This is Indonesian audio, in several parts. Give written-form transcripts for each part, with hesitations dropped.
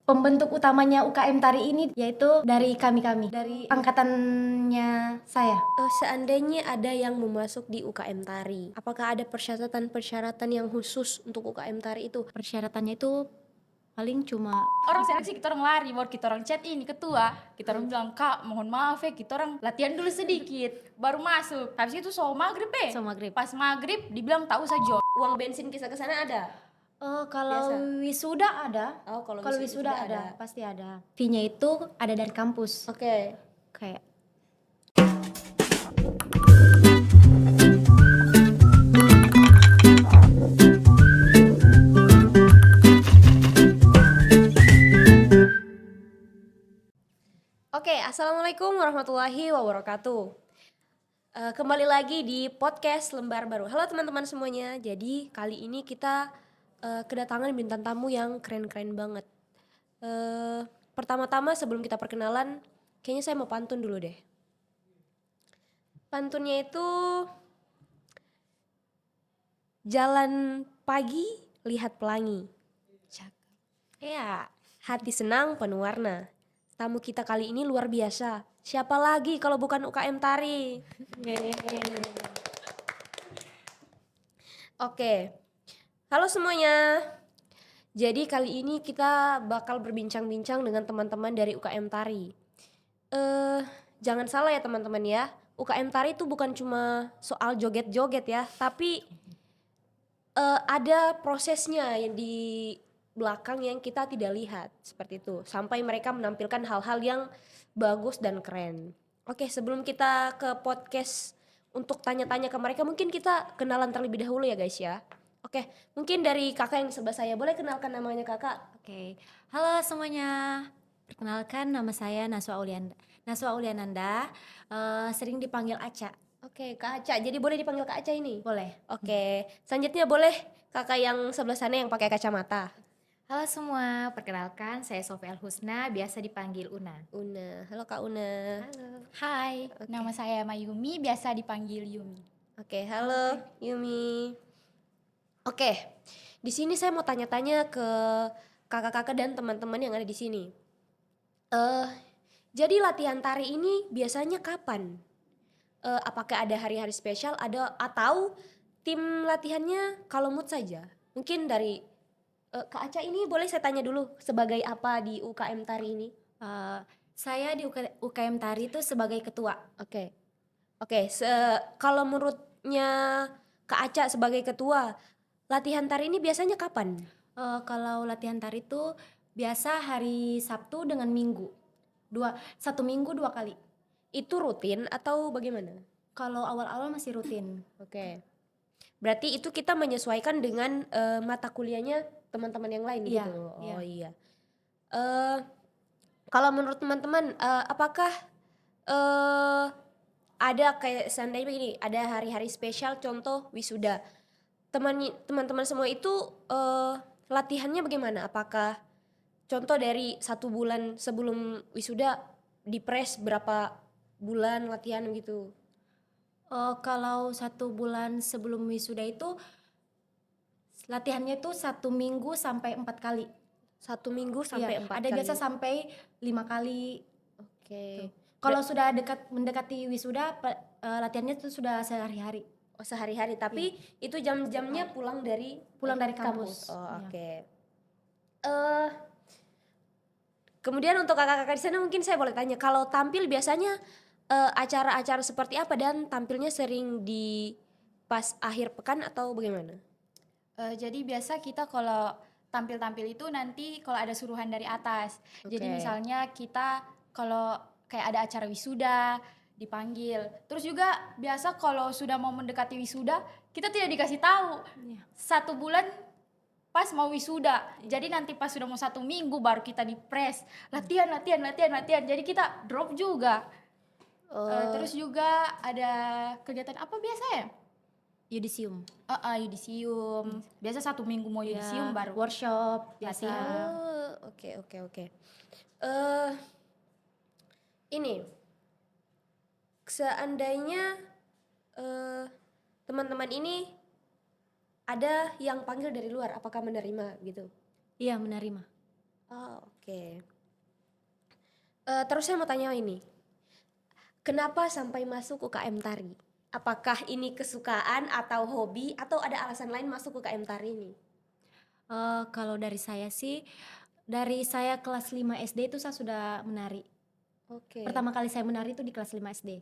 pembentuk utamanya UKM Tari ini yaitu dari kami dari angkatannya saya. Seandainya ada yang mau masuk di UKM Tari, apakah ada persyaratan-persyaratan yang khusus untuk UKM Tari itu? Persyaratannya itu paling cuma Orang seleksi kita orang lari, baru kita orang chat ini ketua, kita orang bilang, "Kak, mohon maaf ya, kita orang latihan dulu sedikit baru masuk." Habis itu maghrib maghrib. pas maghrib dibilang tak usah join. Uang bensin kisah ke sana ada? Kalau Biasa. wisuda ada. Oh, kalau wisuda wisuda ada. pasti ada. Fee-nya itu ada dari kampus. Oke. Kayak Oke, assalamualaikum warahmatullahi wabarakatuh. Kembali lagi di podcast Lembar Baru. Halo teman-teman semuanya. Jadi kali ini kita kedatangan bintang tamu yang keren-keren banget. Pertama-tama sebelum kita perkenalan, kayaknya saya mau pantun dulu deh. Pantunnya itu jalan pagi lihat pelangi. ya, Hati senang penuh warna. Tamu kita kali ini luar biasa. Siapa lagi kalau bukan UKM Tari? Oke. Halo semuanya. Jadi kali ini kita bakal berbincang-bincang dengan teman-teman dari UKM Tari. Jangan salah ya teman-teman ya. UKM Tari itu bukan cuma soal joget-joget ya, tapi ada prosesnya yang di belakang yang kita tidak lihat seperti itu. Sampai mereka menampilkan hal-hal yang bagus dan keren. Oke, sebelum kita ke podcast untuk tanya-tanya ke mereka, mungkin kita kenalan terlebih dahulu ya guys ya. Oke, mungkin dari kakak yang di sebelah saya, boleh kenalkan namanya kakak? Oke. Halo semuanya. Perkenalkan nama saya Naswa Auliananda. Sering dipanggil Aca. Oke, Kak Aca. Jadi boleh dipanggil Kak Aca ini? Boleh. Oke, selanjutnya boleh kakak yang sebelah sana yang pakai kacamata. Halo semua, perkenalkan saya Sofia Husna, biasa dipanggil Una. Una, halo Kak Una. Halo. Hai, nama saya Mayumi, biasa dipanggil Yumi. Oke, halo Yumi. Oke, di sini saya mau tanya-tanya ke kakak-kakak dan teman-teman yang ada di sini. Jadi latihan tari ini biasanya kapan? Apakah ada hari-hari spesial atau tim latihannya kalau mood saja? Mungkin dari Kak Aca ini boleh saya tanya dulu sebagai apa di UKM Tari ini? Saya di UKM Tari itu sebagai ketua. Oke, kalau menurutnya Kak Aca sebagai ketua, latihan tari ini biasanya kapan? Kalau latihan tari itu biasa hari Sabtu dengan Minggu. Satu minggu 2 kali. Itu rutin atau bagaimana? Kalau awal-awal masih rutin. Oke. Berarti itu kita menyesuaikan dengan mata kuliahnya teman-teman yang lain Iya, gitu. iya. Oh iya. Kalau menurut teman-teman, apakah ada kayak seandainya begini, ada hari-hari spesial contoh wisuda. Teman-teman semua itu latihannya bagaimana? Apakah contoh dari 1 bulan sebelum wisuda dipres berapa bulan latihan gitu? Kalau 1 bulan sebelum wisuda itu latihannya itu 1 minggu sampai 4 kali. 1 minggu sampai 4 kali. Ada biasa sampai 5 kali. Oke. Kalau sudah mendekati wisuda, latihannya itu sudah sehari-hari. Oh sehari-hari, tapi itu jam-jamnya pulang dari kampus. Oh Iya. oke. Kemudian untuk kakak-kakak di sana mungkin saya boleh tanya, kalau tampil biasanya acara-acara seperti apa dan tampilnya sering di pas akhir pekan atau bagaimana? Jadi biasa kita kalau tampil-tampil itu nanti kalau ada suruhan dari atas. Jadi Oke. misalnya kita kalau kayak ada acara wisuda dipanggil. Terus juga biasa kalau sudah mau mendekati wisuda kita tidak dikasih tahu. Iya. 1 bulan pas mau wisuda. Jadi nanti pas sudah mau 1 minggu baru kita dipres. Latihan. Jadi kita drop juga. Terus juga ada kegiatan apa biasa ya? Yudisium. Yudisium. Biasa 1 minggu mau yudisium baru workshop, biasa. latihan. Oke. Ini seandainya teman-teman ini ada yang panggil dari luar, apakah menerima gitu? Iya, menerima. Oh, oke. Terus saya mau tanya ini, kenapa sampai masuk UKM tari? Apakah ini kesukaan atau hobi atau ada alasan lain masuk UKM tari ini? Kalau dari saya sih, dari saya kelas 5 SD itu saya sudah menari. Oke. Pertama kali saya menari itu di kelas 5 SD.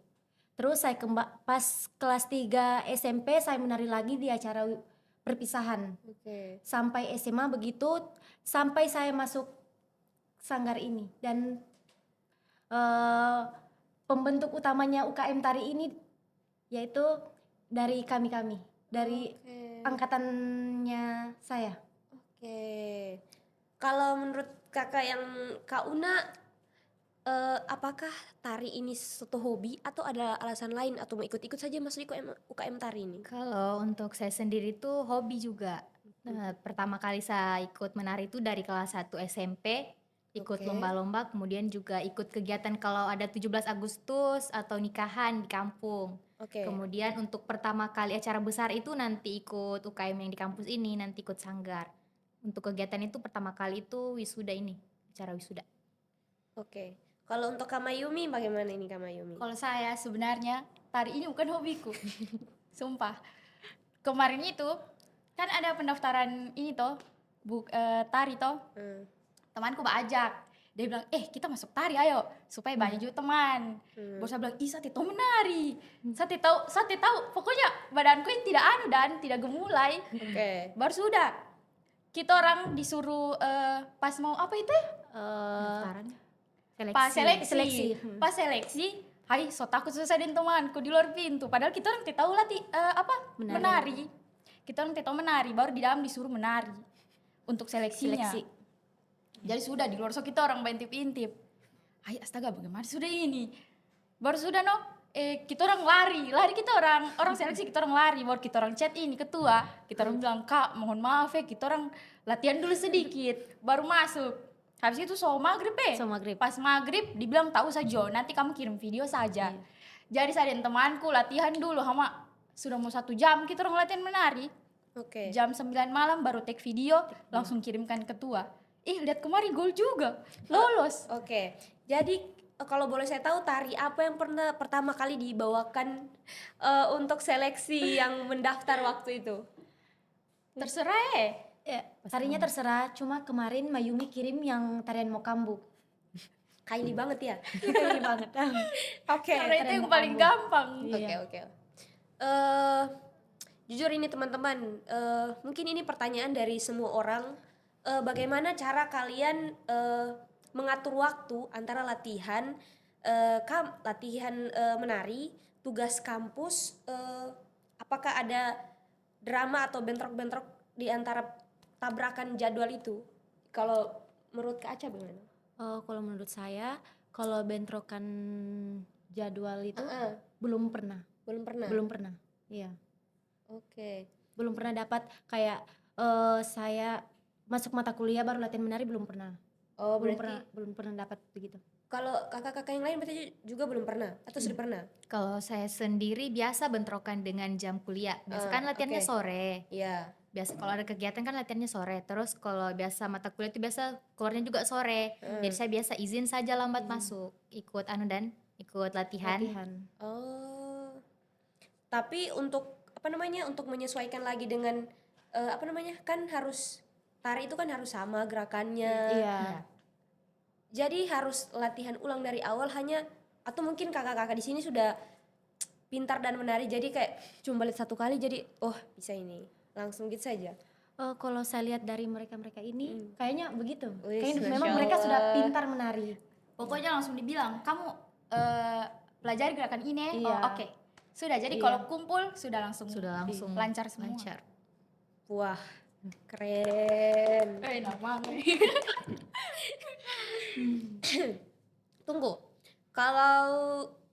Terus saya pas kelas 3 SMP saya menari lagi di acara perpisahan. Oke. Sampai SMA begitu, sampai saya masuk sanggar ini. Dan pembentuk utamanya UKM tari ini yaitu dari kami-kami, dari Oke. angkatannya saya. Oke. Kalau menurut kakak yang Kak Una, apakah tari ini suatu hobi atau ada alasan lain atau mau ikut-ikut saja masuk UKM tari ini? Kalau untuk saya sendiri tuh hobi juga. Pertama kali saya ikut menari itu dari kelas 1 SMP, ikut Oke. lomba-lomba, kemudian juga ikut kegiatan kalau ada 17 Agustus atau nikahan di kampung. Oke. Kemudian untuk pertama kali acara besar itu nanti ikut UKM yang di kampus ini, nanti ikut sanggar. Untuk kegiatan itu pertama kali itu wisuda ini, acara wisuda. Oke. Kalau untuk Kak Mayumi bagaimana ini Kak Mayumi? Kalau saya sebenarnya tari ini bukan hobiku. Sumpah. Kemarin itu kan ada pendaftaran ini toh, tari toh. Hmm. Temanku ajak. Dia bilang, kita masuk tari ayo supaya banyak juga teman. Baru saya bilang, saya tahu menari. Saya tahu, pokoknya badanku ini tidak anu dan tidak gemulai. Oke. Baru sudah. Kita orang disuruh pas mau apa itu ya? Pendaftaran. Pas seleksi. Seleksi. Pas seleksi, hai so takut selesai dengan temanku di luar pintu. Padahal kita orang tidak tahu latih menari. Kita orang tidak tahu menari, baru di dalam disuruh menari untuk seleksinya. Seleksi. Jadi sudah di luar so kita orang intip-intip. Hai astaga bagaimana sudah ini? Baru sudah kita orang lari kita orang seleksi kita orang lari, baru kita orang chat ini ketua, kita orang bilang Kak mohon maaf ya kita orang latihan dulu sedikit, baru masuk. Habis itu maghrib So maghrib. Pas maghrib dibilang tahu saja nanti kamu kirim video saja. Jadi saya dan temanku latihan dulu sama sudah mau 1 jam kita orang latihan menari. Oke. Jam 9 malam baru take video langsung kirimkan ketua. Lihat kemarin gol juga lolos. Oke. Jadi kalau boleh saya tahu tari apa yang pernah pertama kali dibawakan untuk seleksi yang mendaftar waktu itu? Terserah Ya, tarinya terserah, cuma kemarin Mayumi kirim yang tarian Mokambu. Kaili banget ya. Ini banget. Oke. karena itu tarian yang paling Mokambu. gampang. Oke. Jujur ini teman-teman, mungkin ini pertanyaan dari semua orang. Bagaimana cara kalian mengatur waktu antara latihan menari, tugas kampus, apakah ada drama atau bentrok-bentrok di antara tabrakan jadwal itu? Kalau menurut Kak Aca bagaimana? Kalau menurut saya, kalau bentrokan jadwal itu belum pernah. Belum pernah. Belum pernah. Iya. Oke. Belum pernah dapat kayak saya masuk mata kuliah baru latihan menari belum pernah. Oh, belum berarti pernah dapat begitu. kalau kakak-kakak yang lain berarti juga belum pernah atau sudah pernah? Kalau saya sendiri biasa bentrokan dengan jam kuliah. Biasa kan latihannya oke. sore. Iya. Biasa kalau ada kegiatan kan latihannya sore. Terus kalau biasa mata kuliah itu biasa keluarnya juga sore. Jadi saya biasa izin saja lambat masuk, ikut ikut latihan. Oh. Tapi untuk untuk menyesuaikan lagi dengan kan harus tari itu kan harus sama gerakannya. Iya. Jadi harus latihan ulang dari awal atau mungkin kakak-kakak di sini sudah pintar dan menari jadi kayak cuma lihat 1 kali jadi bisa ini. Langsung gitu saja. Kalau saya lihat dari mereka ini kayaknya begitu. Wih, Kayaknya Masya memang mereka sudah Allah. pintar menari. Pokoknya langsung dibilang kamu pelajari gerakan ini. Iya. Oke. Sudah jadi Iya. kalau kumpul sudah langsung Lancar semua. lancar. Wah, keren. Namanya. Tunggu. Kalau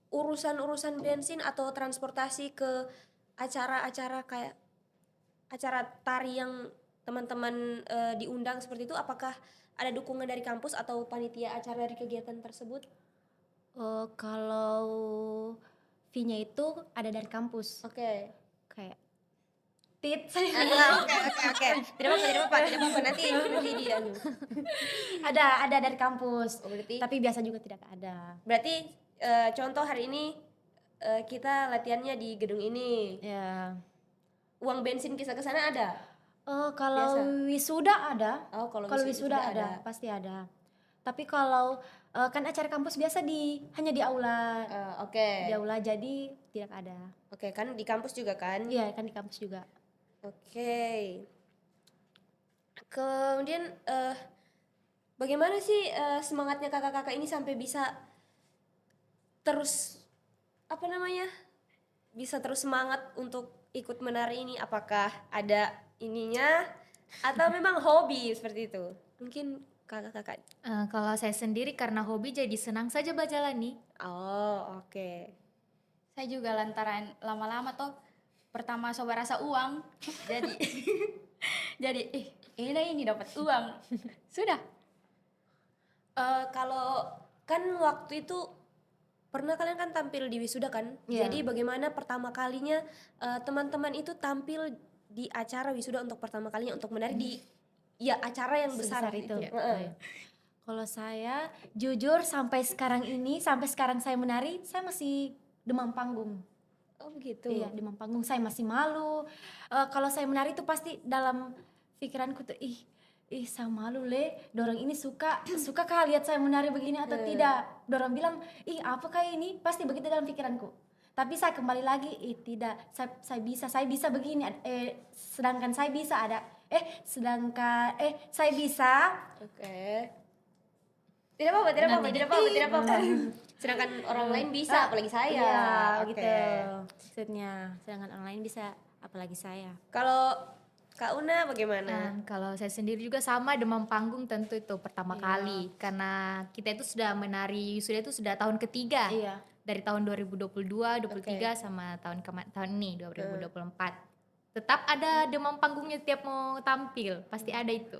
urusan-urusan bensin atau transportasi ke acara-acara kayak acara tari yang teman-teman diundang seperti itu, apakah ada dukungan dari kampus atau panitia acara dari kegiatan tersebut? Kalau fee-nya itu ada dari kampus. Oke. Kayak tit. Oke. Tidak apa-apa. Nanti di anu. Ada dari kampus. Oh, berarti Tapi biasa juga tidak ada. contoh hari ini kita latihannya di gedung ini. Ya. Uang bensin kita ke sana ada? Kalau Biasa. wisuda ada. Oh, kalau Kalau wisuda wisuda ada, pasti ada. Tapi kalau kan acara kampus biasa hanya di aula. Oke. Di aula, jadi tidak ada. Oke, kan di kampus juga kan? Iya, kan di kampus juga. Oke. Kemudian bagaimana sih semangatnya kakak-kakak ini sampai bisa terus bisa terus semangat untuk ikut menari ini? Apakah ada ininya atau memang hobi seperti itu? Mungkin kakak-kakak. Kalau saya sendiri karena hobi jadi senang saja berjalani. Oh, oke. Saya juga lantaran lama-lama toh pertama coba rasa uang jadi jadi ini dapat uang sudah. Kalau kan waktu itu pernah kalian kan tampil di wisuda kan? Iya. Jadi bagaimana pertama kalinya teman-teman itu tampil di acara wisuda untuk pertama kalinya untuk menari di acara yang besar Sebesar itu. Heeh. Oh, iya. Kalau saya jujur sampai sekarang saya menari, saya masih demam panggung. Oh begitu. Iya, demam panggung, saya masih malu. Kalau saya menari itu pasti dalam pikiranku tuh saya malu dorang ini suka kah lihat saya menari begini atau tidak. Dorang bilang apakah ini, pasti begitu dalam pikiranku. Tapi saya kembali lagi tidak, saya bisa begini, sedangkan saya bisa saya bisa. Oke. Tidak apa-apa. Sedangkan orang lain bisa, apalagi saya. Iya, Oke. gitu maksudnya. Sedangkan orang lain bisa, apalagi saya. Kalau Kak Una bagaimana? Kalau saya sendiri juga sama, demam panggung tentu itu pertama kali. Karena kita itu sudah menari wisuda itu sudah tahun ketiga. Iya. Dari tahun 2022, 23 sama tahun ini 2024. Tetap ada demam panggungnya tiap mau tampil, pasti ada itu.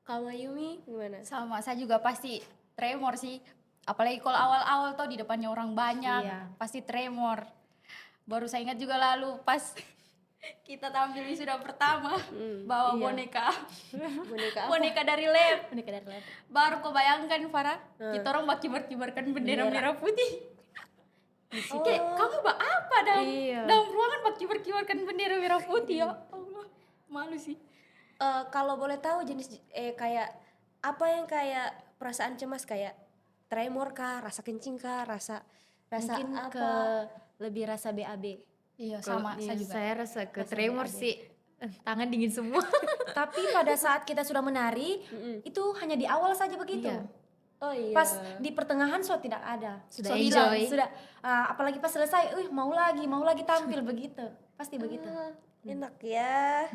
Kak Mayumi gimana? Sama, saya juga pasti tremor sih. Apalagi kalau awal-awal tuh di depannya orang banyak, Iya. pasti tremor. Baru saya ingat juga lalu pas kita tampil wisuda pertama, bawa Iya. boneka, Boneka apa? boneka dari lab. Menikah dari lab. Baru kau bayangkan Farah, kita orang kibar-kibarkan bendera merah putih. Kayak kamu apa Iya. dalam ruangan kibar-kibarkan bendera merah putih ya Allah, malu sih. Kalau boleh tahu jenis kayak apa yang kayak perasaan cemas, kayak tremor kah, rasa kencing kah, rasa Mungkin apa? lebih rasa BAB. Iya sama, saya juga. Saya rasa ke tremor sih. Tangan dingin semua. Tapi pada saat kita sudah menari, itu hanya di awal saja begitu. Iya. Oh iya. Pas di pertengahan tidak ada. Sudah hilang, enjoy. sudah apalagi pas selesai, mau lagi tampil begitu. Pasti begitu. Enak ya.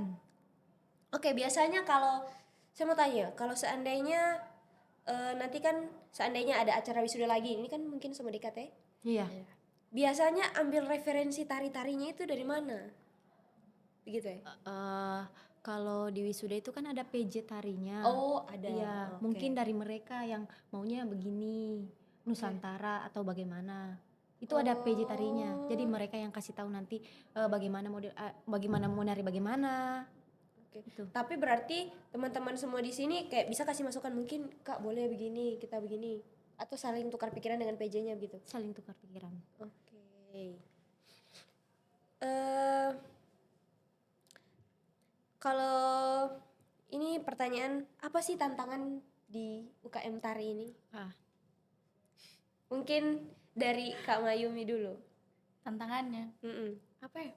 Oke, biasanya kalau saya mau tanya, kalau seandainya nanti kan seandainya ada acara wisuda lagi, ini kan mungkin sama dekat ya. Iya. Biasanya ambil referensi tari-tarinya itu dari mana? Begitu ya? Kalau di wisuda itu kan ada PJ tarinya. Oh, ada. Iya, Oke. mungkin dari mereka yang maunya begini, Nusantara atau bagaimana. Itu ada PJ tarinya. Jadi mereka yang kasih tahu nanti bagaimana mau nari bagaimana. Oke. Gitu. Tapi berarti teman-teman semua di sini kayak bisa kasih masukan, mungkin Kak boleh begini, kita begini, atau saling tukar pikiran dengan PJ-nya gitu. Saling tukar pikiran. Oke. Kalau ini pertanyaan, apa sih tantangan di UKM Tari ini? Mungkin dari Kak Mayumi dulu. Tantangannya Mm-mm. apa ya?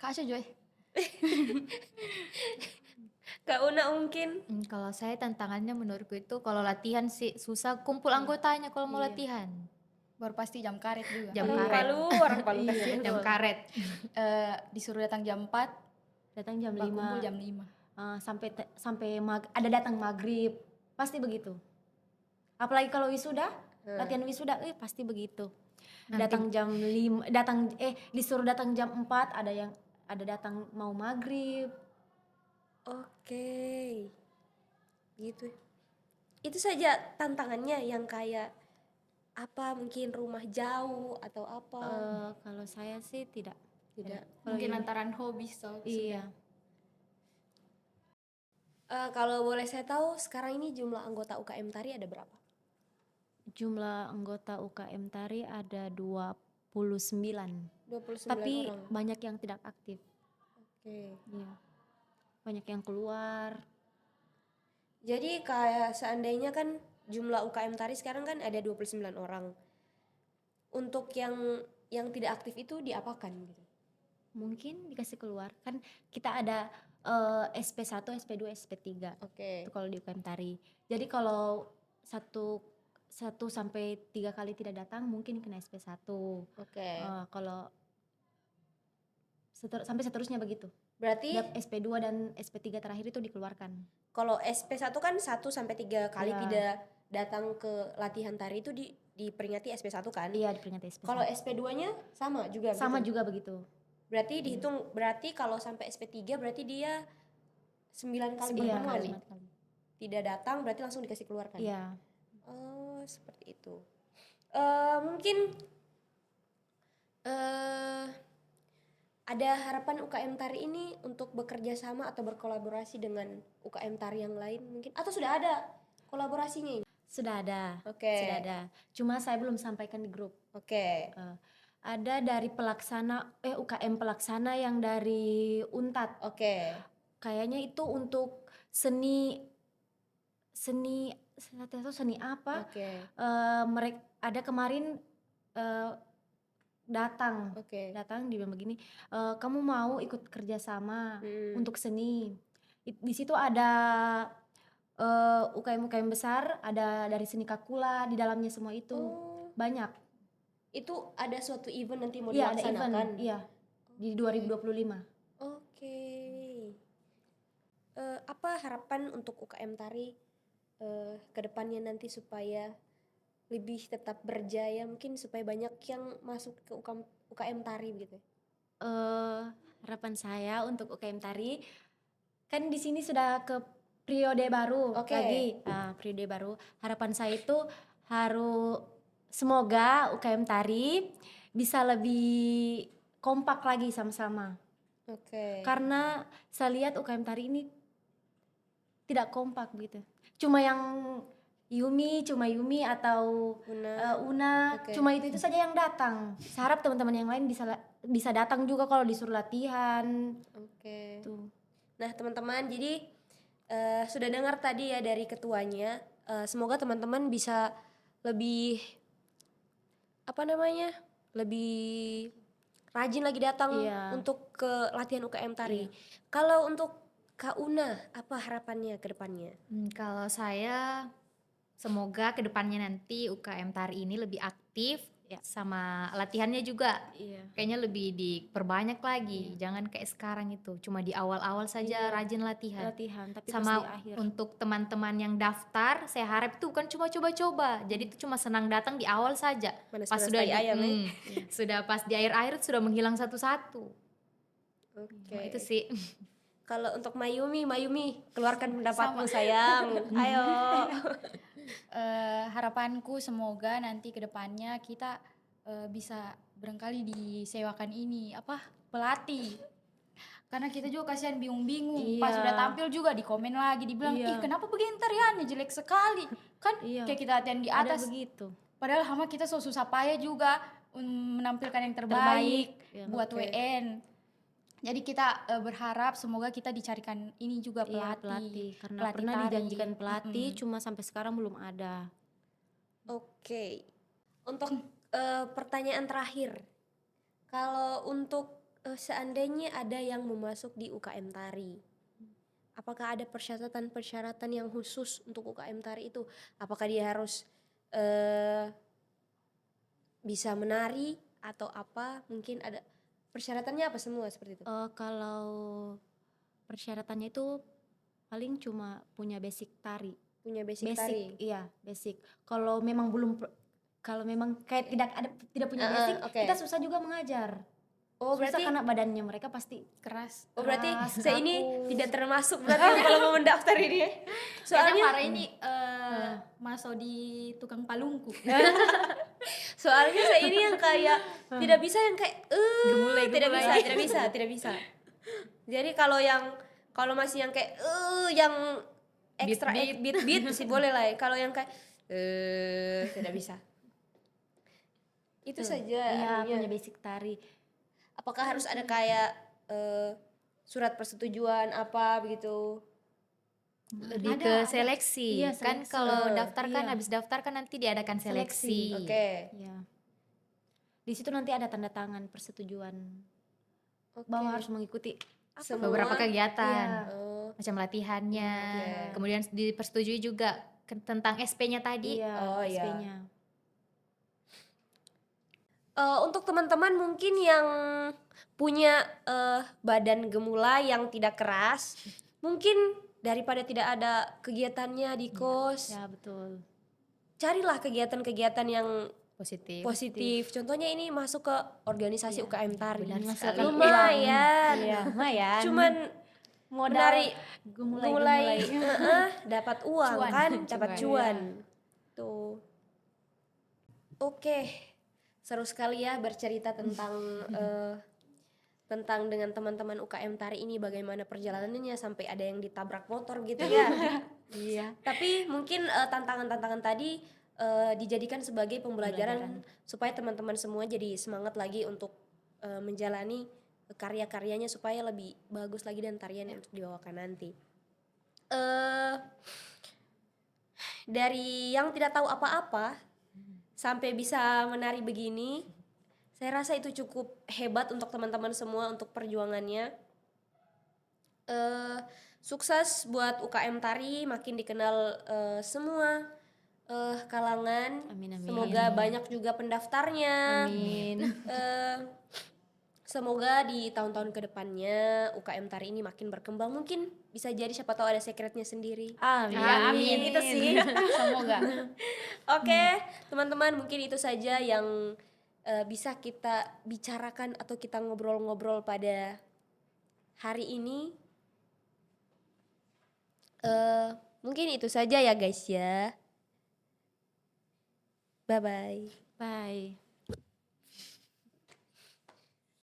Kak Asya Joy. Kak Una mungkin. Kalau saya tantangannya menurutku itu kalau latihan sih susah kumpul anggotanya kalau mau latihan. Baru pasti jam karet juga. Jam Orang karet. Palu kasihan. Jam karet. Disuruh datang jam 4, Datang jam kumpul 5. jam 5. Sampai ada datang maghrib. Pasti begitu. Apalagi kalau wisuda, latihan wisuda, pasti begitu. Datang jam 5, disuruh datang jam 4, ada datang mau maghrib. Oke. Gitu. Itu saja tantangannya yang kayak apa, mungkin rumah jauh atau apa? Kalau saya sih tidak Tidak. Mungkin lantaran hobi so. Iya. Kalau boleh saya tahu sekarang ini jumlah anggota UKM Tari ada berapa? Jumlah anggota UKM Tari ada 29. 29 Tapi orang. banyak yang tidak aktif. Oke. Iya. Banyak yang keluar. Jadi kayak seandainya kan jumlah UKM Tari sekarang kan ada 29 orang. Untuk yang tidak aktif itu diapakan gitu? Mungkin dikasih keluar. Kan kita ada SP1, SP2, SP3. Oke. Itu kalau di UKM Tari. Jadi kalau satu sampai 3 kali tidak datang mungkin kena SP1. Oke. Kalau sampai seterusnya begitu. Berarti Dan SP2 dan SP3 terakhir itu dikeluarkan. kalau SP1 kan 1 sampai 3 kali Iya. tidak datang ke latihan tari itu diperingati SP1 kan? Iya, diperingati SP1. Kalau SP2-nya sama juga sama gitu? juga begitu. Berarti dihitung, berarti kalau sampai SP3 berarti dia 9 kali Iya, pertemuan. 9 kali. Tidak datang berarti langsung dikasih keluar kan? Iya. Oh, seperti itu. Mungkin ada harapan UKM Tari ini untuk bekerja sama atau berkolaborasi dengan UKM Tari yang lain mungkin? Atau sudah ada kolaborasinya ini? Sudah ada. Oke. Sudah ada. Cuma saya belum sampaikan di grup. Oke. Ada dari pelaksana UKM pelaksana yang dari Untat. Oke. Kayaknya itu untuk seni atau seni apa? Oke. Mereka ada kemarin datang dia bilang begini, kamu mau ikut kerjasama untuk seni. Di situ ada UKM besar, ada dari seni Kakula di dalamnya semua itu. Banyak. Itu ada suatu event nanti mau Iya, ada dilaksanakan? event. Iya. Di 2025. Oke. Apa harapan untuk UKM Tari ke depannya nanti supaya lebih tetap berjaya, mungkin supaya banyak yang masuk ke UKM Tari gitu? Harapan saya untuk UKM Tari, kan di sini sudah ke periode baru lagi. Periode baru. Harapan saya itu semoga UKM Tari bisa lebih kompak lagi sama-sama. Oke. Karena saya lihat UKM Tari ini tidak kompak gitu. Cuma Yumi atau Una, Oke. cuma itu saja yang datang. Saya harap teman-teman yang lain bisa datang juga kalau disuruh latihan. Oke. Tuh. Nah teman-teman, jadi sudah dengar tadi ya dari ketuanya. Semoga teman-teman bisa lebih lebih rajin lagi datang untuk ke latihan UKM Tari. Kalau untuk Kak Una, apa harapannya ke depannya? Kalau saya semoga kedepannya nanti UKM Tari ini lebih aktif sama latihannya juga. Kayaknya lebih diperbanyak lagi. Jangan kayak sekarang itu cuma di awal-awal saja rajin latihan. Tapi Sama pas di akhir. untuk teman-teman yang daftar, saya harap itu bukan cuma coba-coba. Jadi itu cuma senang datang di awal saja. Pas sudah sudah pas di akhir-akhir sudah menghilang satu-satu. Oke. Nah, itu sih. Kalau untuk Mayumi, keluarkan pendapatmu sayang. Ayo. Harapanku semoga nanti kedepannya kita bisa barangkali disewakan pelatih, karena kita juga kasihan bingung-bingung pas sudah tampil juga di komen lagi dibilang kenapa begini tariannya jelek sekali kan, kayak kita latihan di atas ada begitu. padahal kita so susah payah juga menampilkan yang terbaik buat WN. Jadi kita berharap semoga kita dicarikan ini juga pelatih. Karena pernah tari. dijanjikan pelatih, cuma sampai sekarang belum ada. Oke. Untuk pertanyaan terakhir, kalau untuk seandainya ada yang mau masuk di UKM Tari, apakah ada persyaratan-persyaratan yang khusus untuk UKM Tari itu? Apakah dia harus bisa menari atau apa? Mungkin ada persyaratannya apa semua seperti itu? Kalau persyaratannya itu paling cuma punya basic tari. Punya basic tari? Iya, basic. Kalau memang kayak tidak punya basic, kita susah juga mengajar. Oh, susah berarti karena badannya mereka pasti keras. Oh, berarti saya ini kaku. tidak termasuk berarti kalau mau mendaftar ini. Soalnya Farah ini masuk di tukang palungku. Soalnya saya ini yang kayak tidak bisa yang kayak tidak bisa, Gemulai. tidak bisa. Jadi kalau masih yang kayak yang ekstra beat sih boleh lah. Kalau yang kayak tidak bisa. Itu saja Iya, anunya. punya basic tari. Apakah harus ada kayak surat persetujuan apa begitu? Lebih Ada, ke ada. seleksi. Iya, Kan seleksi. kalau daftar kan Iya. habis daftar kan nanti diadakan seleksi. Oke. Iya. Di situ nanti ada tanda tangan persetujuan Oke. bahwa harus mengikuti Semua. Beberapa kegiatan. Iya. Macam latihannya. Iya. Kemudian dipersetujui juga tentang SP-nya tadi. Iya, Oh, iya. SP-nya. Untuk teman-teman mungkin yang punya badan gemulai yang tidak keras, mungkin daripada tidak ada kegiatannya di kos, Ya, betul. carilah kegiatan-kegiatan yang Positif. positif. Contohnya ini masuk ke organisasi UKM Tari. benar Menghasilkan sekali. Lumayan. Iya, lumayan. Cuman modal menari gemulai. dapat uang Cuan. kan, dapat Cuan, cuan. Tuh. Oke. Seru sekali ya bercerita tentang tentang dengan teman-teman UKM Tari ini bagaimana perjalanannya sampai ada yang ditabrak motor gitu ya. Iya. Tapi mungkin tantangan-tantangan tadi dijadikan sebagai pembelajaran supaya teman-teman semua jadi semangat lagi untuk menjalani karya-karyanya supaya lebih bagus lagi dan tarian yang untuk dibawakan nanti. Dari yang tidak tahu apa-apa sampai bisa menari begini, saya rasa itu cukup hebat untuk teman-teman semua untuk perjuangannya. Sukses buat UKM Tari, makin dikenal semua kalangan. Amin, amin. Semoga banyak juga pendaftarnya. Amin. Semoga di tahun-tahun kedepannya UKM Tari ini makin berkembang. Mungkin bisa jadi siapa tahu ada secretnya sendiri. Amin. Ya, amin. Itu sih. Semoga. Oke, teman-teman, mungkin itu saja yang bisa kita bicarakan atau kita ngobrol-ngobrol pada hari ini. Mungkin itu saja ya guys ya. Bye-bye. Bye.